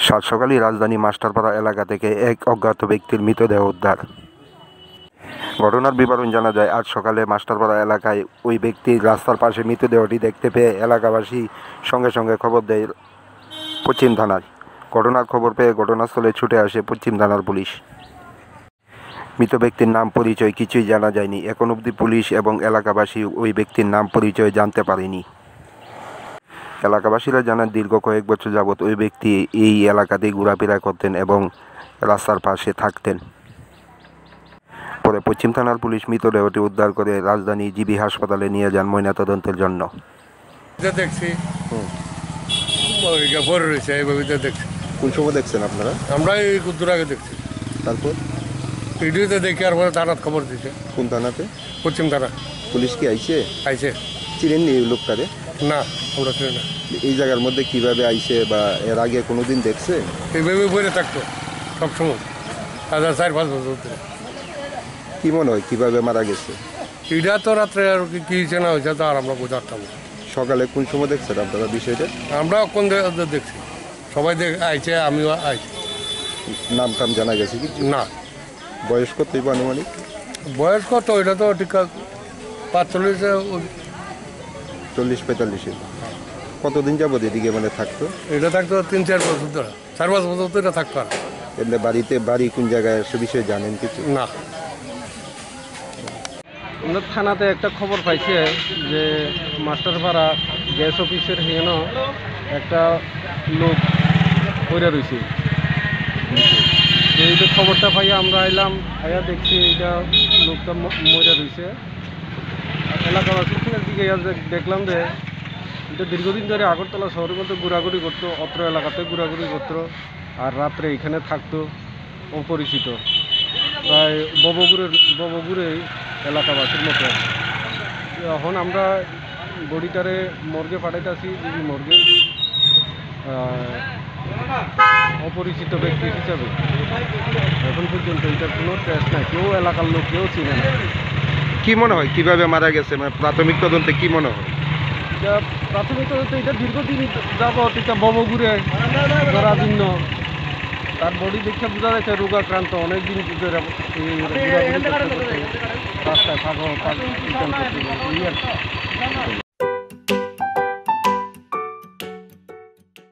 সাত সকালে রাজধানী মাস্টারপাড়া এলাকা থেকে এক অজ্ঞাত ব্যক্তির মৃতদেহ উদ্ধার। ঘটনার বিবরণ জানা যায়, আজ সকালে মাস্টারপাড়া এলাকায় ওই ব্যক্তির রাস্তার পাশে মৃতদেহটি দেখতে পেয়ে এলাকাবাসী সঙ্গে সঙ্গে খবর দেয় পশ্চিম থানায়। ঘটনার খবর পেয়ে ঘটনাস্থলে ছুটে আসে পশ্চিম থানার পুলিশ। মৃত ব্যক্তির নাম পরিচয় কিছুই জানা যায়নি। এখন অবধি পুলিশ এবং এলাকাবাসী ওই ব্যক্তির নাম পরিচয় জানতে পারেনি। এলাকাবাসীরা জানান, দীর্ঘ কয়েক বছর যাবৎ ওই ব্যক্তি এই এলাকাতেই ঘোরাফেরা করতেন এবং রাস্তার পাশে থাকতেন। পরে পশ্চিম থানার পুলিশ মৃতদেহটি উদ্ধার করে রাজধানী জিবি হাসপাতালে নিয়ে যান ময়নাতদন্তের জন্য। দেখছি দেখছি। কোন সময় দেখছেন আপনারা? আমরা এই দূর আগে দেখছি, তারপর ভিডিওতে দেখি আর পরে থানার খবর দিচ্ছে। কোন থানাতে? পশ্চিম থানা। পুলিশ কি আইছে? আইছে। চিনেননি এই লোকটারে? না, আমরা চিনি না। এই জায়গার মধ্যে কিভাবে আইছে বা এর আগে কোনোদিন দেখছে? এইভাবে বলে থাকতো সবসময়, 4-5 বছর ধরে। কি মনে হয় কিভাবে মারা গেছে? এটা তো রাত্রে আর কি চেনা হয়েছে তো আর আমরা বোঝাতাম না। সকালে কোন সময় দেখছেন আপনারা বিষয়টা? আমরা কোন দেখছি, সবাই আইছে, আমিও আইছি। নাম টাম জানা গেছে কি? না। বয়স কতই বা আনুমানিক? বয়স কত এটা তো ঠিক 40-45। কতদিন যাবত এদিকে মানে থাকতো? এটা থাকতো 3-4 বছর ধরে, 4-5 বছর তো এটা থাকতো। আর এমনি বাড়ি কোন জায়গায় সে বিষয়ে জানেন কিছু? না। আমরা থানাতে একটা খবর পাইছে যে মাস্টারপাড়া গ্যাস অফিসের হেন একটা লোক পড়ে রয়েছে। এইটা খবরটা পাইয়া আমরা আইলাম, আইয়া দেখছি এইটা লোকটা মরে রয়েছে। এলাকাবাসীর দিকে দেখলাম যে এটা দীর্ঘদিন ধরে আগরতলা শহরের মধ্যে ঘোরাঘুরি করতো, অত্র এলাকাতে ঘোরাঘুরি করতো, আর রাত্রে এখানে থাকতো অপরিচিত। প্রায় ববগুড়ে এলাকাবাসীর মতো। এখন আমরা বডিটারে মর্গে পাঠাইতেছি, যদি মর্গে অপরিচিত ব্যক্তি হিসাবে এখন পর্যন্ত এটার কোনো ট্রেস নাই, কেউ এলাকার লোক কেউ চিনে না। কি মনে হয় কিভাবে মারা গেছে, মানে প্রাথমিক তদন্তে কি মনে হয়? এটা প্রাথমিক তদন্তে এটা দীর্ঘদিন যাবত এটা ববগুড়ে জরাজীর্ণ, তার বডি দেখে বোঝা যাচ্ছে রোগাক্রান্ত, অনেকদিন ধরে রাস্তায় ফাঁকা